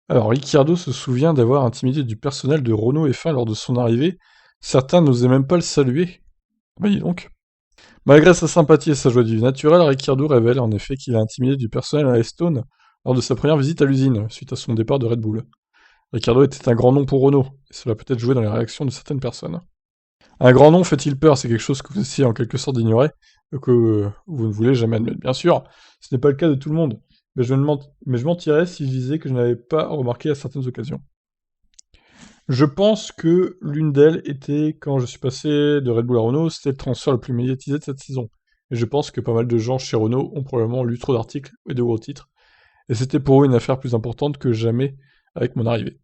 Alors, Ricciardo se souvient d'avoir intimidé du personnel de Renault F1 lors de son arrivée. Certains n'osaient même pas le saluer. Bah dis donc. Malgré sa sympathie et sa joie du vivre naturelle, Ricciardo révèle en effet qu'il a intimidé du personnel à Estone lors de sa première visite à l'usine, suite à son départ de Red Bull. Ricciardo était un grand nom pour Renault, et cela peut être joué dans les réactions de certaines personnes. Un grand nom fait-il peur? C'est quelque chose que vous essayez en quelque sorte d'ignorer, que vous ne voulez jamais admettre. Bien sûr, ce n'est pas le cas de tout le monde, mais je mentirais si je disais que je n'avais pas remarqué à certaines occasions. Je pense que l'une d'elles était quand je suis passé de Red Bull à Renault, c'était le transfert le plus médiatisé de cette saison. Et je pense que pas mal de gens chez Renault ont probablement lu trop d'articles et de gros titres, et c'était pour eux une affaire plus importante que jamais avec mon arrivée.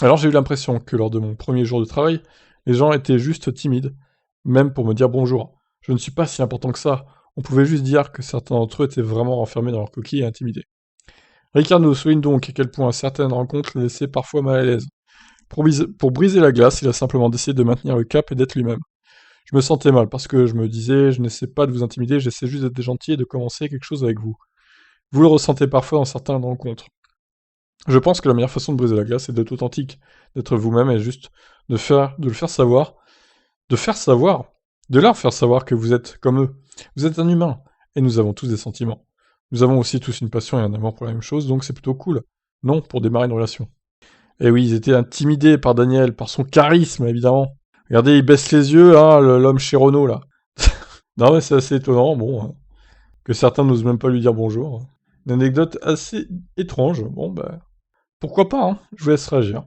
Alors j'ai eu l'impression que lors de mon premier jour de travail, les gens étaient juste timides, même pour me dire bonjour. Je ne suis pas si important que ça, on pouvait juste dire que certains d'entre eux étaient vraiment renfermés dans leur coquille et intimidés. Ricardo souligne donc à quel point certaines rencontres le laissaient parfois mal à l'aise. Pour briser la glace, il a simplement décidé de maintenir le cap et d'être lui-même. Je me sentais mal parce que je me disais, je n'essaie pas de vous intimider, j'essaie juste d'être gentil et de commencer quelque chose avec vous. Vous le ressentez parfois dans certaines rencontres. Je pense que la meilleure façon de briser la glace est d'être authentique, d'être vous-même et juste de le faire savoir, de faire savoir, de leur faire savoir que vous êtes comme eux. Vous êtes un humain et nous avons tous des sentiments. Nous avons aussi tous une passion et un amour pour la même chose, donc c'est plutôt cool. Non, pour démarrer une relation. Et oui, ils étaient intimidés par Daniel, par son charisme évidemment. Regardez, il baisse les yeux, hein, l'homme chez Renault là. Non mais c'est assez étonnant, bon, que certains n'osent même pas lui dire bonjour. Une anecdote assez étrange, bon bah, pourquoi pas, hein, je vous laisse réagir.